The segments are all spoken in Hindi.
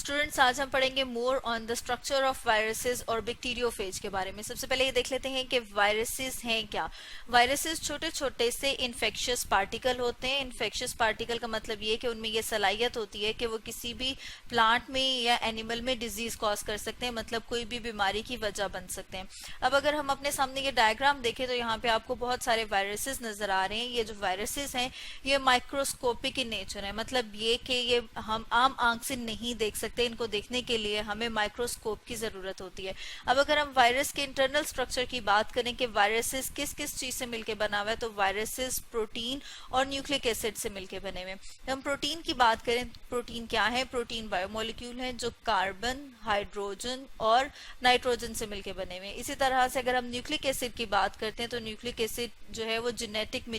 स्टूडेंट्स, आज हम पढ़ेंगे more on the structure of viruses और बैक्टीरियोफेज के बारे में। सबसे पहले ये देख लेते हैं कि वायरसेस हैं क्या। वायरसेस छोटे छोटे से इन्फेक्शियस पार्टिकल होते हैं। इन्फेक्शियस पार्टिकल का मतलब ये कि उनमें ये सलाहियत होती है कि वो किसी भी प्लांट में या एनिमल में डिजीज कॉज कर सकते हैं, मतलब कोई भी बीमारी की वजह बन सकते हैं। अब अगर हम अपने सामने ये डायग्राम देखें तो यहाँ पे आपको बहुत सारे वायरसेस नजर आ रहे हैं। ये जो वायरसेस हैं ये माइक्रोस्कोपिक इन नेचर है, मतलब ये कि ये हम आम आंख से नहीं देख सकते। इनको देखने के लिए हमें माइक्रोस्कोप की जरूरत होती है। अब अगर हम वायरस के इंटरनल स्ट्रक्चर की बात करें कि वायरसेस किस किस चीज से मिलकर बना हुआ है, तो वायरसेस प्रोटीन और न्यूक्लिक एसिड से मिलकर बने हुए। हम प्रोटीन की बात करें, प्रोटीन क्या है? प्रोटीन बायोमोलिक्यूल है जो कार्बन, हाइड्रोजन और नाइट्रोजन से मिलकर बने हुए हैं। इसी तरह से अगर हम न्यूक्लिक एसिड की बात करते हैं तो न्यूक्लिक एसिड जो है वो जेनेटिक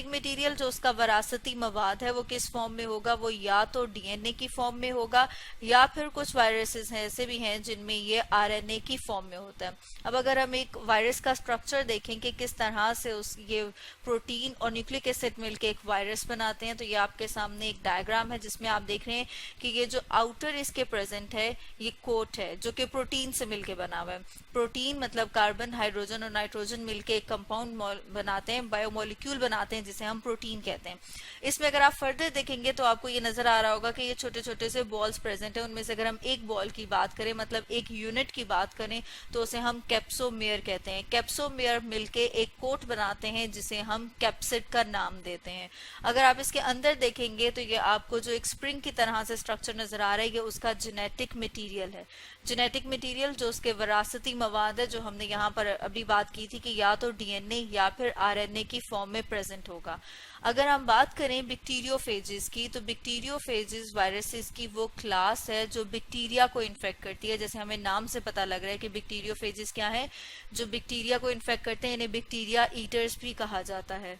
मटेरियल जो उसका वरासती मवाद है वो किस फॉर्म में होगा? वो या तो डीएनए की फॉर्म में होगा या फिर कुछ वायरसेस हैं ऐसे भी हैं जिनमें ये आरएनए की फॉर्म में होता है। अब अगर हम एक वायरस का स्ट्रक्चर देखें कि किस तरह से उस ये प्रोटीन और न्यूक्लिक एसिड मिलकर एक वायरस बनाते हैं, तो ये आपके सामने एक डायग्राम है जिसमें आप देख रहे हैं कि ये जो आउटर इसके प्रेजेंट है ये कोट है जो कि प्रोटीन से मिलकर बना हुआ है। प्रोटीन मतलब कार्बन, हाइड्रोजन और नाइट्रोजन मिलकर एक कंपाउंड बनाते हैं, बायोमोलिक्यूल बनाते हैं जिसे हम प्रोटीन कहते हैं। इसमें अगर आप फर्दर देखेंगे तो आपको ये नजर आ रहा होगा कि ये छोटे छोटे से बॉल्स प्रेजेंट है। उनमें से अगर हम एक बॉल की बात करें, मतलब एक यूनिट की बात करें, तो उसे हम कैप्सोमेयर कहते हैं। कैप्सोमेयर मिलके एक कोट बनाते हैं जिसे हम कैप्सिड का नाम देते हैं। अगर आप इसके अंदर देखेंगे तो ये आपको जो एक स्प्रिंग की तरह से स्ट्रक्चर नजर आ रहा है ये उसका जेनेटिक मटेरियल है। जेनेटिक मटेरियल जो उसके विरासती मवाद है, जो हमने यहाँ पर अभी बात की थी कि या तो डीएनए या फिर आरएनए की फॉर्म में प्रेजेंट होगा। अगर हम बात करें बैक्टीरियोफेजेस की, तो बैक्टीरियोफेजेस वायरसेस की वो क्लास है जो बैक्टीरिया को इन्फेक्ट करती है। जैसे हमें नाम से पता लग रहा है कि बैक्टीरियोफेजेस क्या है, जो बैक्टीरिया को इन्फेक्ट करते हैं। इन्हें बैक्टीरिया ईटर्स भी कहा जाता है।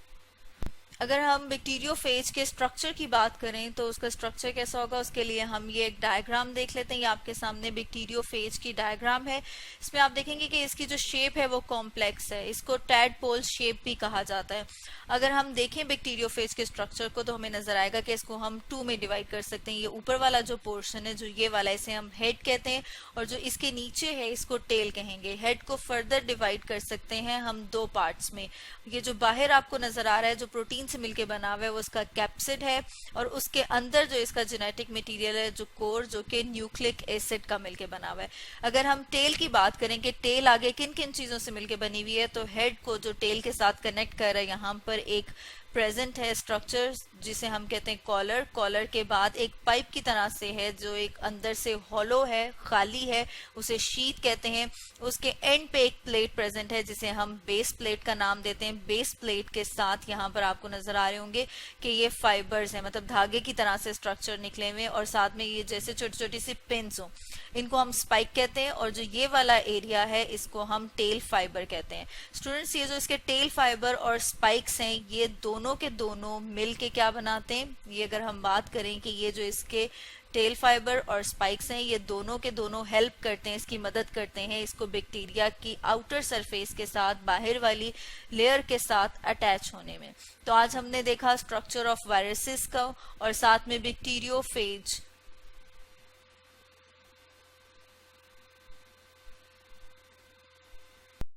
अगर हम बैक्टीरियोफेज के स्ट्रक्चर की बात करें तो उसका स्ट्रक्चर कैसा होगा, उसके लिए हम ये एक डायग्राम देख लेते हैं। ये आपके सामने बैक्टीरियोफेज की डायग्राम है। इसमें आप देखेंगे कि इसकी जो शेप है वो कॉम्प्लेक्स है। इसको टैडपोल शेप भी कहा जाता है। अगर हम देखें बैक्टीरियोफेज के स्ट्रक्चर को तो हमें नजर आएगा कि इसको हम 2 में डिवाइड कर सकते हैं। ये ऊपर वाला जो पोर्शन है, जो ये वाला, इसे हम हेड कहते हैं, और जो इसके नीचे है इसको टेल कहेंगे। हेड को फर्दर डिवाइड कर सकते हैं हम 2 पार्ट्स में। ये जो बाहर आपको नजर आ रहा है जो प्रोटीन से मिलके बना हुआ है वो उसका कैप्सिड है, और उसके अंदर जो इसका जेनेटिक मटेरियल है जो कोर, जो कि न्यूक्लिक एसिड का मिलके बना हुआ है। अगर हम टेल की बात करें कि टेल आगे किन किन चीजों से मिलके बनी हुई है, तो हेड को जो टेल के साथ कनेक्ट कर रहा है यहाँ पर एक प्रेजेंट है स्ट्रक्चर जिसे हम कहते हैं कॉलर। कॉलर के बाद एक पाइप की तरह से है जो एक अंदर से हॉलो है, खाली है, उसे शीट कहते हैं। उसके एंड पे एक प्लेट प्रेजेंट है जिसे हम बेस प्लेट का नाम देते हैं। बेस प्लेट के साथ यहाँ पर आपको नजर आ रहे होंगे कि ये फाइबर्स है, मतलब धागे की तरह से स्ट्रक्चर निकले हुए, और साथ में ये जैसे छोटी छोटी सी पिन्स हो, इनको हम स्पाइक कहते हैं। और जो ये वाला एरिया है इसको हम टेल फाइबर कहते हैं। स्टूडेंट्स, ये जो इसके टेल फाइबर और स्पाइक्स हैं ये दोनों के दोनों मिल के क्या बनाते हैं? ये अगर हम बात करें कि ये जो इसके टेल फाइबर और स्पाइक्स हैं ये दोनों के दोनों हेल्प करते हैं, इसकी मदद करते हैं इसको बैक्टीरिया की आउटर सरफेस के साथ, बाहर वाली लेयर के साथ अटैच होने में। तो आज हमने देखा स्ट्रक्चर ऑफ वायरसेस का और साथ में बैक्टीरियोफेज